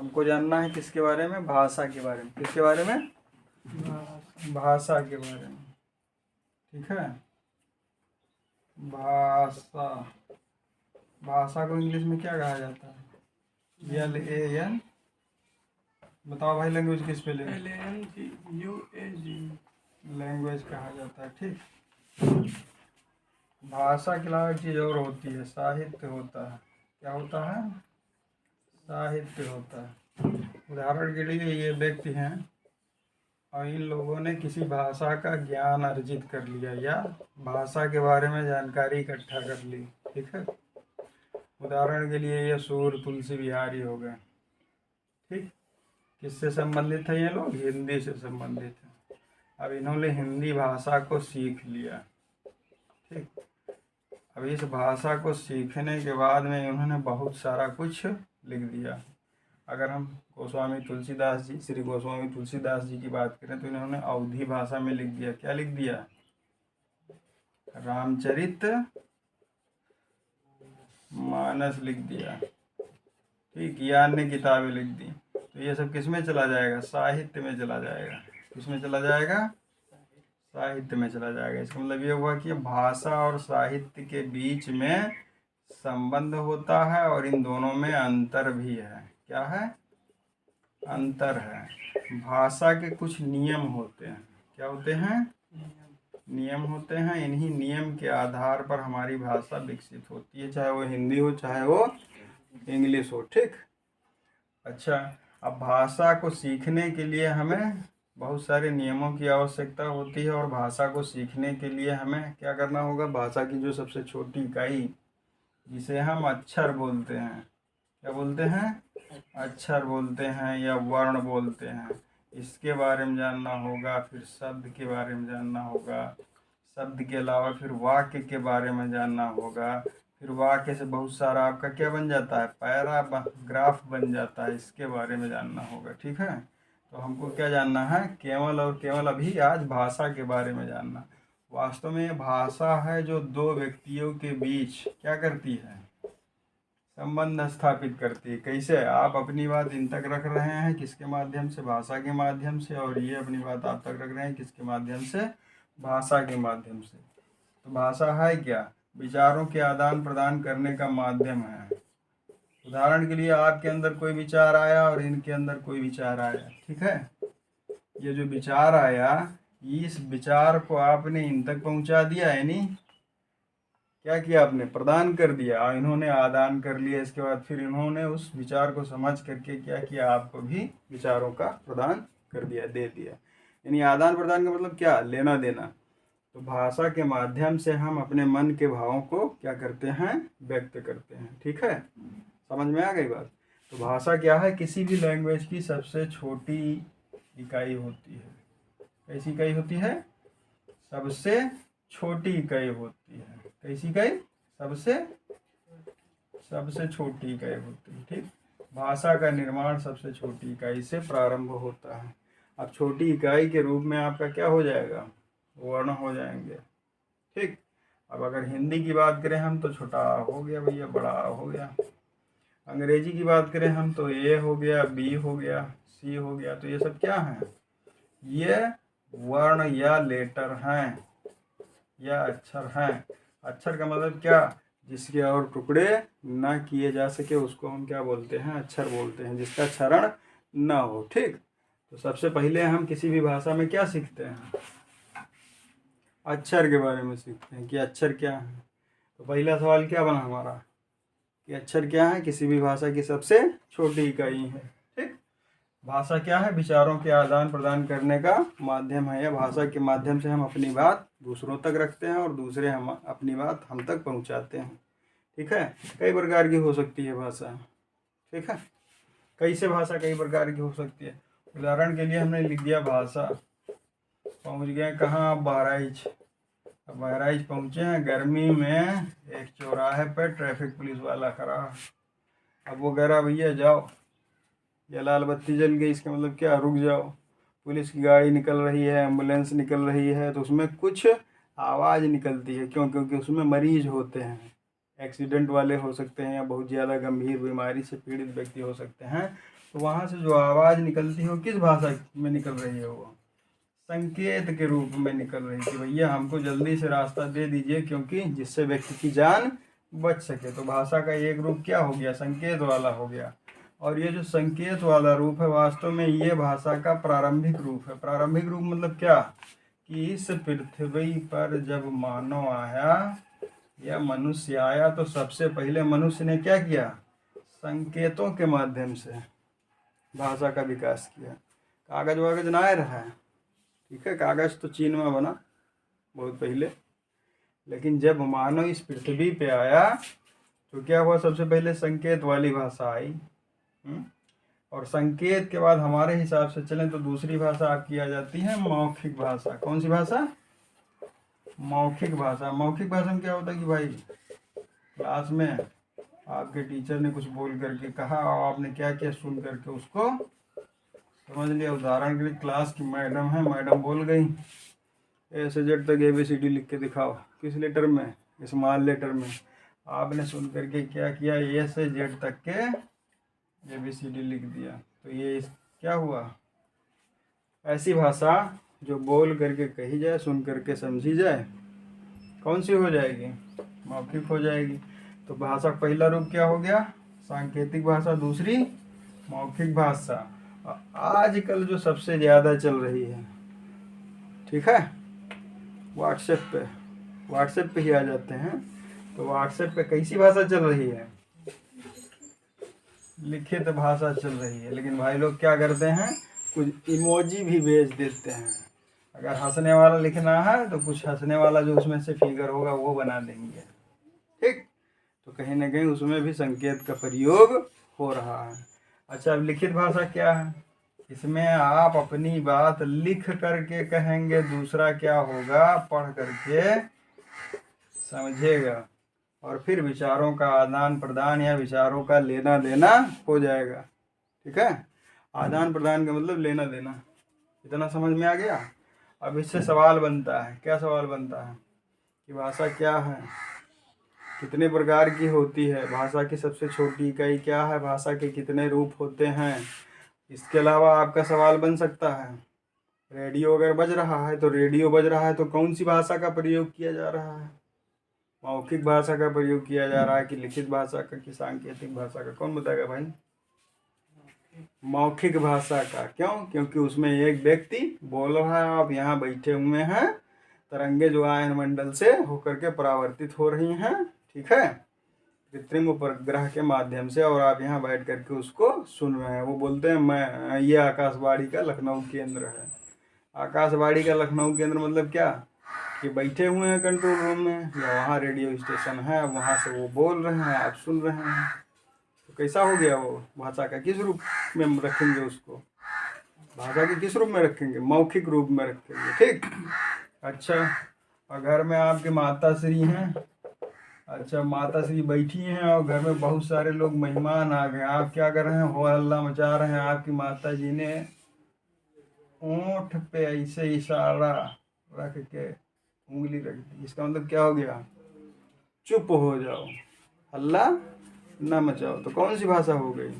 हमको जानना है किसके बारे में? भाषा के बारे में। किसके बारे में? भाषा के बारे में। ठीक है, भाषा। भाषा को इंग्लिश में क्या कहा जाता है? LAN। बताओ भाई, लैंग्वेज किस पे लेंगे? LANGUAGE। लैंग्वेज कहा जाता है। ठीक, भाषा के अलावा एक चीज़ और होती है, साहित्य होता है। क्या होता है? साहित्य होता है। उदाहरण के लिए ये व्यक्ति हैं और इन लोगों ने किसी भाषा का ज्ञान अर्जित कर लिया या भाषा के बारे में जानकारी इकट्ठा कर ली। ठीक है, उदाहरण के लिए ये सूर तुलसी बिहारी हो गए। ठीक, किससे संबंधित है ये लोग? हिंदी से संबंधित है। अब इन्होंने हिंदी भाषा को सीख लिया। ठीक, अब इस भाषा को सीखने के बाद में इन्होंने बहुत सारा कुछ लिख दिया। अगर हम गोस्वामी तुलसीदास जी, श्री गोस्वामी तुलसीदास जी की बात करें तो इन्होंने अवधी भाषा में लिख दिया। क्या लिख दिया? रामचरित मानस लिख दिया। ठीक, या अन्य किताबें लिख दी। तो ये सब किस में चला जाएगा? साहित्य में चला जाएगा। किस में चला जाएगा? साहित्य में चला जाएगा। इसका मतलब ये हुआ कि भाषा और साहित्य के बीच में संबंध होता है और इन दोनों में अंतर भी है। क्या है? अंतर है। भाषा के कुछ नियम होते हैं। क्या होते हैं? नियम होते हैं। इन्हीं नियम के आधार पर हमारी भाषा विकसित होती है, चाहे वो हिंदी हो चाहे वो इंग्लिश हो। ठीक, अच्छा, अब भाषा को सीखने के लिए हमें बहुत सारे नियमों की आवश्यकता होती है और भाषा को सीखने के लिए हमें क्या करना होगा? भाषा की जो सबसे छोटी इकाई जिसे हम अक्षर बोलते हैं, क्या बोलते हैं? अक्षर बोलते हैं या वर्ण बोलते हैं, इसके बारे में जानना होगा। फिर शब्द के बारे में जानना होगा। शब्द के अलावा फिर वाक्य के बारे में जानना होगा। फिर वाक्य से बहुत सारा आपका क्या बन जाता है? पैराग्राफ बन जाता है। इसके बारे में जानना होगा। ठीक है, तो हमको क्या जानना है? केवल और केवल अभी आज भाषा के बारे में जानना। वास्तव में भाषा है जो दो व्यक्तियों के बीच क्या करती है? संबंध स्थापित करती है। कैसे? आप अपनी बात इन तक रख रहे हैं किसके माध्यम से? भाषा के माध्यम से, और ये अपनी बात आप तक रख रहे हैं किसके माध्यम से? भाषा के माध्यम से। तो भाषा है क्या? विचारों के आदान प्रदान करने का माध्यम है। उदाहरण के लिए आपके अंदर कोई विचार आया और इनके अंदर कोई विचार आया। ठीक है, ये जो विचार आया, इस विचार को आपने इन तक पहुंचा दिया, यानी क्या किया आपने? प्रदान कर दिया। इन्होंने आदान कर लिया। इसके बाद फिर इन्होंने उस विचार को समझ करके क्या किया? आपको भी विचारों का प्रदान कर दिया, दे दिया। यानी आदान प्रदान का मतलब क्या? लेना देना। तो भाषा के माध्यम से हम अपने मन के भावों को क्या करते हैं? व्यक्त करते हैं। ठीक है, समझ में आ गई बात? तो भाषा क्या है? किसी भी लैंग्वेज की सबसे छोटी इकाई होती है। कैसी इकाई होती है? सबसे छोटी इकाई होती है। कैसी इकाई? सबसे छोटी इकाई होती है। ठीक, भाषा का निर्माण सबसे छोटी इकाई से प्रारंभ होता है। अब छोटी इकाई के रूप में आपका क्या हो जाएगा? वर्ण हो जाएंगे। ठीक, अब अगर हिंदी की बात करें हम तो छोटा हो गया भैया, बड़ा हो गया। अंग्रेजी की बात करें हम तो ए हो गया, बी हो गया, सी हो गया। तो ये सब क्या है? ये वर्ण या लेटर हैं या अक्षर हैं। अक्षर का मतलब क्या? जिसके और टुकड़े न किए जा सके उसको हम क्या बोलते हैं? अक्षर बोलते हैं, जिसका क्षरण न हो। ठीक, तो सबसे पहले हम किसी भी भाषा में क्या सीखते हैं? अक्षर के बारे में सीखते हैं कि अक्षर क्या है। तो पहला सवाल क्या बना हमारा कि अक्षर क्या है? किसी भी भाषा की सबसे छोटी इकाई है। ठीक, भाषा क्या है? विचारों के आदान प्रदान करने का माध्यम है। या भाषा के माध्यम से हम अपनी बात दूसरों तक रखते हैं और दूसरे हम अपनी बात हम तक पहुंचाते हैं। ठीक है, कई प्रकार की हो सकती है भाषा। ठीक है, कैसे भाषा कई प्रकार की हो सकती है? उदाहरण के लिए हमने लिख दिया भाषा, पहुंच गए कहाँ? बहराइच। अब बहराइच पहुंचे हैं, गर्मी में एक चौराहे पर ट्रैफिक पुलिस वाला खड़ा। अब वो कह रहा भैया जाओ, ये लाल बत्ती जल गई, इसका मतलब क्या? रुक जाओ। पुलिस की गाड़ी निकल रही है, एम्बुलेंस निकल रही है, तो उसमें कुछ आवाज़ निकलती है। क्यों? क्योंकि उसमें मरीज होते हैं, एक्सीडेंट वाले हो सकते हैं या बहुत ज़्यादा गंभीर बीमारी से पीड़ित व्यक्ति हो सकते हैं, तो वहाँ से जो आवाज़ निकलती है वो किस भाषा में निकल रही है? वो संकेत के रूप में निकल रही थी, भैया हमको जल्दी से रास्ता दे दीजिए, क्योंकि जिससे व्यक्ति की जान बच सके। तो भाषा का एक रूप क्या हो गया? संकेत वाला हो गया। और ये जो संकेत वाला रूप है, वास्तव में ये भाषा का प्रारंभिक रूप है। प्रारंभिक रूप मतलब क्या? कि इस पृथ्वी पर जब मानव आया या मनुष्य आया, तो सबसे पहले मनुष्य ने क्या किया? संकेतों के माध्यम से भाषा का विकास किया। कागज वागज ना आए रहा है, ठीक है, कागज तो चीन में बना बहुत पहले, लेकिन जब मानव इस पृथ्वी पे आया तो क्या हुआ? सबसे पहले संकेत वाली भाषा आई। और संकेत के बाद हमारे हिसाब से चलें तो दूसरी भाषा आपकी आ जाती है मौखिक भाषा। कौन सी भाषा? मौखिक भाषा। मौखिक भाषा में क्या होता है कि भाई क्लास में आपके टीचर ने कुछ बोल करके कहा और आपने क्या क्या सुन करके उसको समझ लिया। उदाहरण के लिए क्लास की मैडम है, मैडम बोल गई ए से जेड तक ABCD लिख के दिखाओ। किस लेटर में? स्मॉल लेटर में। आपने सुन करके क्या किया? ए से जेड तक के ABCD लिख दिया। तो ये क्या हुआ? ऐसी भाषा जो बोल करके कही जाए, सुन करके समझी जाए, कौन सी हो जाएगी? मौखिक हो जाएगी। तो भाषा का पहला रूप क्या हो गया? सांकेतिक भाषा। दूसरी मौखिक भाषा। आजकल जो सबसे ज़्यादा चल रही है, ठीक है, व्हाट्सएप पे ही आ जाते हैं। तो व्हाट्सएप पे कैसी भाषा चल रही है? लिखित भाषा चल रही है। लेकिन भाई लोग क्या करते हैं? कुछ इमोजी भी भेज देते हैं। अगर हंसने वाला लिखना है तो कुछ हंसने वाला जो उसमें से फिगर होगा वो बना देंगे, ठीक। तो कहीं ना कहीं उसमें भी संकेत का प्रयोग हो रहा है। अच्छा, अब लिखित भाषा क्या है? इसमें आप अपनी बात लिख करके कहेंगे, दूसरा क्या होगा? पढ़ करके समझेगा, और फिर विचारों का आदान प्रदान या विचारों का लेना देना हो जाएगा, ठीक है। आदान प्रदान का मतलब लेना देना। इतना समझ में आ गया? अब इससे सवाल बनता है। क्या सवाल बनता है? कि भाषा क्या है, कितने प्रकार की होती है, भाषा की सबसे छोटी इकाई क्या है, भाषा के कितने रूप होते हैं। इसके अलावा आपका सवाल बन सकता है, रेडियो अगर बज रहा है तो रेडियो बज रहा है तो कौन सी भाषा का प्रयोग किया जा रहा है? मौखिक भाषा का प्रयोग किया जा रहा है कि लिखित भाषा का कि सांकेतिक भाषा का? कौन बताएगा भाई? मौखिक भाषा का। क्यों? क्योंकि उसमें एक व्यक्ति बोल रहा है, आप यहाँ बैठे हुए हैं, तरंगे जो आयन मंडल से होकर के परावर्तित हो रही हैं, ठीक है, कृत्रिम उपग्रह के माध्यम से, और आप यहाँ बैठ करके उसको सुन रहे हैं। वो बोलते हैं मैं ये आकाशवाणी का लखनऊ केंद्र है। आकाशवाणी का लखनऊ केंद्र मतलब क्या? कि बैठे हुए हैं कंट्रोल रूम में, या वहाँ रेडियो स्टेशन है, वहाँ से वो बोल रहे हैं, आप सुन रहे हैं। तो कैसा हो गया? वो भाषा का किस रूप में रखेंगे उसको? भाषा के किस रूप में रखेंगे? मौखिक रूप में रखेंगे, ठीक। अच्छा, और घर में आपके माता श्री हैं, अच्छा माता श्री बैठी हैं और घर में बहुत सारे लोग मेहमान आ गए, आप क्या कर रहे हैं? हो हल्ला मचा रहे हैं। आपकी माता जी ने ओंठ पे ऐसे इशारा रख के उंगली रख दी। इसका मतलब क्या हो गया? चुप हो जाओ, हल्ला ना मचाओ। तो कौन सी भाषा हो गई?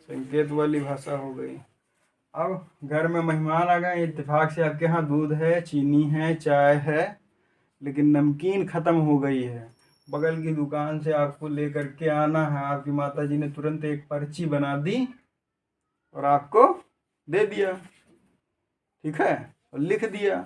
संकेत वाली भाषा हो गई। अब घर में मेहमान आ गए, इत्तेफाक से आपके यहाँ दूध है, चीनी है, चाय है, लेकिन नमकीन ख़त्म हो गई है। बगल की दुकान से आपको लेकर के आना है। आपकी माता जी ने तुरंत एक पर्ची बना दी और आपको दे दिया, ठीक है, और लिख दिया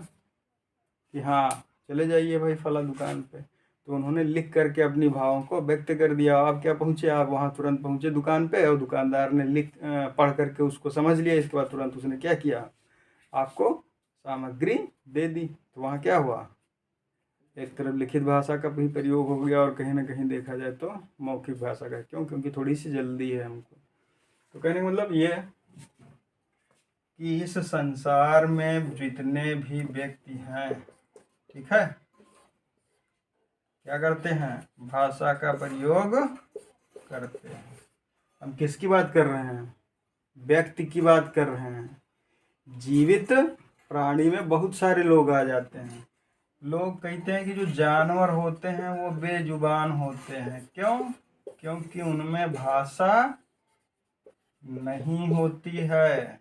कि हाँ चले जाइए भाई फला दुकान पे। तो उन्होंने लिख करके अपनी भावों को व्यक्त कर दिया। आप क्या पहुँचे? आप वहाँ तुरंत पहुँचे दुकान पे, और दुकानदार ने पढ़ करके उसको समझ लिया। इसके बाद तुरंत उसने क्या किया? आपको सामग्री दे दी। तो वहाँ क्या हुआ? एक तरफ लिखित भाषा का भी प्रयोग हो गया, और कहीं ना कहीं देखा जाए तो मौखिक भाषा का। क्यों? क्योंकि थोड़ी सी जल्दी है हमको। तो कहने का मतलब ये कि इस संसार में जितने भी व्यक्ति हैं, ठीक है, क्या करते हैं? भाषा का प्रयोग करते हैं। हम किसकी बात कर रहे हैं? व्यक्ति की बात कर रहे हैं। जीवित प्राणी में बहुत सारे लोग आ जाते हैं, लोग कहते हैं कि जो जानवर होते हैं वो बेजुबान होते हैं। क्यों? क्योंकि उनमें भाषा नहीं होती है।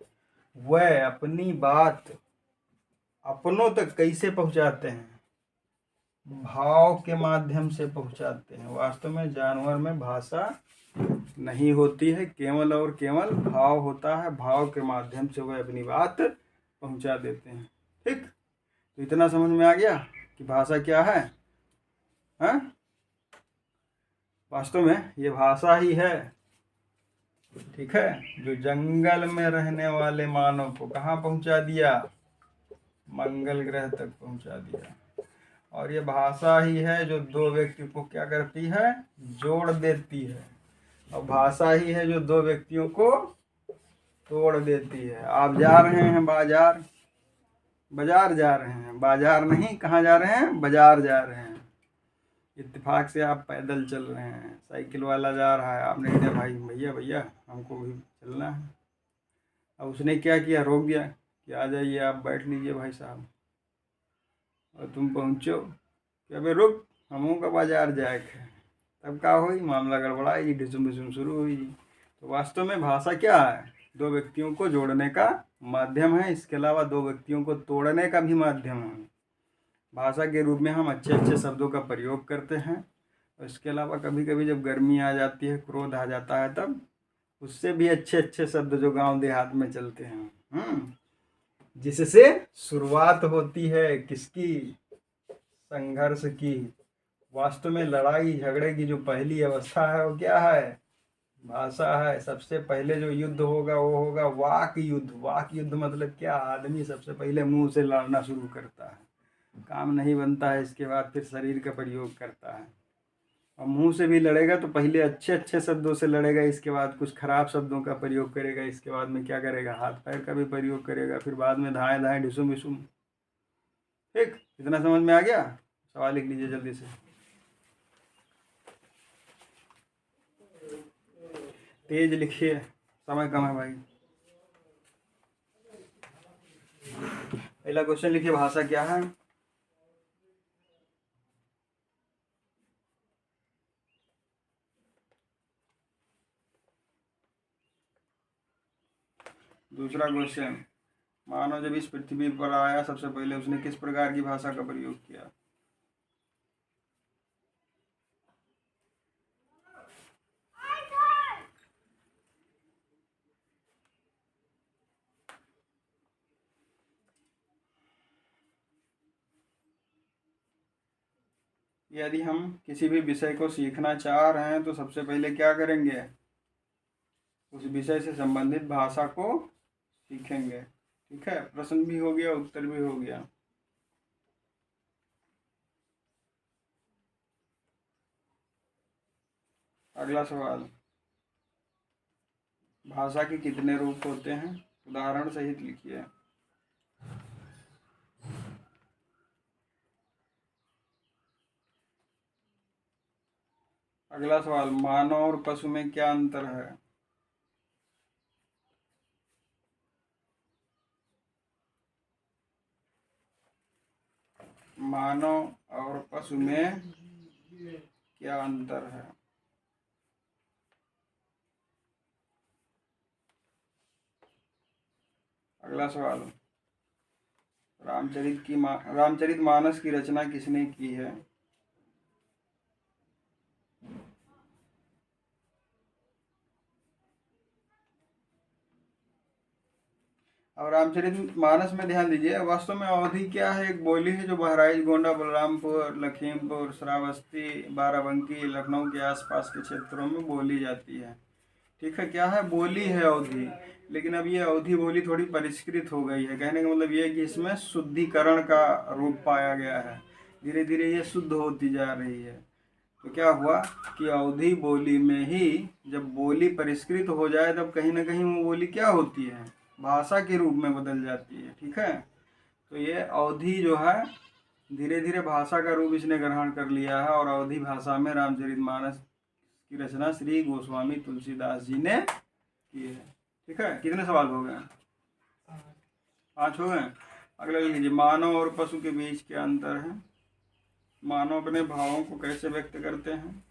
वह अपनी बात अपनों तक कैसे पहुंचाते हैं? भाव के माध्यम से पहुंचाते हैं। वास्तव में जानवर में भाषा नहीं होती है, केवल और केवल भाव होता है। भाव के माध्यम से वह अपनी बात पहुंचा देते हैं। ठीक, तो इतना समझ में आ गया कि भाषा क्या है? हाँ, वास्तव में ये भाषा ही है। ठीक है, जो जंगल में रहने वाले मानव को कहाँ पहुंचा दिया? मंगल ग्रह तक पहुंचा दिया। और ये भाषा ही है जो दो व्यक्ति को क्या करती है? जोड़ देती है। और भाषा ही है जो दो व्यक्तियों को तोड़ देती है। आप जा रहे हैं बाजार जा रहे हैं, बाजार नहीं, कहाँ जा रहे हैं? बाजार जा रहे हैं। इत्तेफाक से आप पैदल चल रहे हैं, साइकिल वाला जा रहा है, आपने कहा भाई भैया भैया हमको भी चलना है। अब उसने क्या किया? रोक दिया कि आ जाइए, आप बैठ लीजिए भाई साहब। और तुम पहुँचो कि अबे रुक, हमों का बाजार जाए है। तब क्या हुई? मामला गड़बड़ाई, ढिसुम ढिसुम शुरू हुई। तो वास्तव में भाषा क्या है? दो व्यक्तियों को जोड़ने का माध्यम है। इसके अलावा दो व्यक्तियों को तोड़ने का भी माध्यम है। भाषा के रूप में हम अच्छे अच्छे शब्दों का प्रयोग करते हैं। और इसके अलावा कभी कभी जब गर्मी आ जाती है, क्रोध आ जाता है, तब उससे भी अच्छे अच्छे शब्द जो गांव देहात में चलते हैं, जिससे शुरुआत होती है किसकी? संघर्ष की। वास्तव में लड़ाई झगड़े की जो पहली अवस्था है वो क्या है? भाषा है। सबसे पहले जो युद्ध होगा वो होगा वाक युद्ध। वाक युद्ध मतलब क्या? आदमी सबसे पहले मुंह से लड़ना शुरू करता है, काम नहीं बनता है, इसके बाद फिर शरीर का प्रयोग करता है। और मुंह से भी लड़ेगा तो पहले अच्छे अच्छे शब्दों से लड़ेगा, इसके बाद कुछ खराब शब्दों का प्रयोग करेगा, इसके बाद में क्या करेगा? हाथ पैर का भी प्रयोग करेगा, फिर बाद में धाए धाए ढिसुम ढिसुम। ठीक, इतना समझ में आ गया? सवाल लिख लीजिए जल्दी से। तेज लिखिए, समय कम है भाई। पहला क्वेश्चन लिखिए, भाषा क्या है? दूसरा क्वेश्चन, मानव जब इस पृथ्वी पर आया सबसे पहले उसने किस प्रकार की भाषा का प्रयोग किया? यदि हम किसी भी विषय को सीखना चाह रहे हैं तो सबसे पहले क्या करेंगे? उस विषय से संबंधित भाषा को सीखेंगे। ठीक है, प्रश्न भी हो गया, उत्तर भी हो गया। अगला सवाल, भाषा के कितने रूप होते हैं? उदाहरण सहित लिखिए। अगला सवाल, मानव और पशु में क्या अंतर है? मानव और पशु में क्या अंतर है? अगला सवाल, रामचरितमानस की रचना किसने की है? अब रामचरितमानस में ध्यान दीजिए, वास्तव में अवधि क्या है? एक बोली है जो बहराइच, गोंडा, बलरामपुर, लखीमपुर, श्रावस्ती, बाराबंकी, लखनऊ के आसपास के क्षेत्रों में बोली जाती है। ठीक है, क्या है? बोली है अवधि। लेकिन अब ये अवधि बोली थोड़ी परिष्कृत हो गई है। कहने का मतलब ये है कि इसमें शुद्धिकरण का रूप पाया गया है। धीरे धीरे ये शुद्ध होती जा रही है। तो क्या हुआ कि अवधि बोली में ही जब बोली परिष्कृत हो जाए तब कहीं ना कहीं वो बोली क्या होती है? भाषा के रूप में बदल जाती है। ठीक है, तो ये अवधि जो है धीरे धीरे भाषा का रूप इसने ग्रहण कर लिया है। और अवधि भाषा में रामचरितमानस की रचना श्री गोस्वामी तुलसीदास जी ने की है। ठीक है, कितने सवाल हो गए? 5 हो गए। अगला लीजिए, मानव और पशु के बीच क्या अंतर है? मानव अपने भावों को कैसे व्यक्त करते हैं?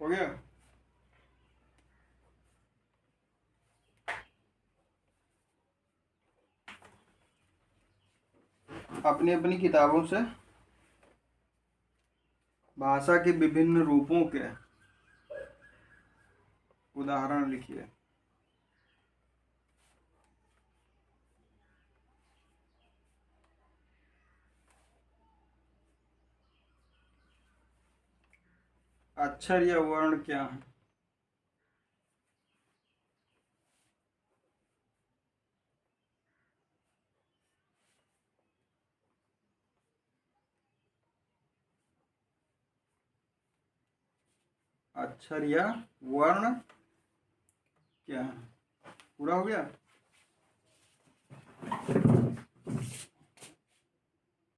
हो गया? अपनी अपनी किताबों से भाषा के विभिन्न रूपों के उदाहरण लिखिए। अक्षर या वर्ण क्या है? अक्षर या वर्ण क्या है? पूरा हो गया?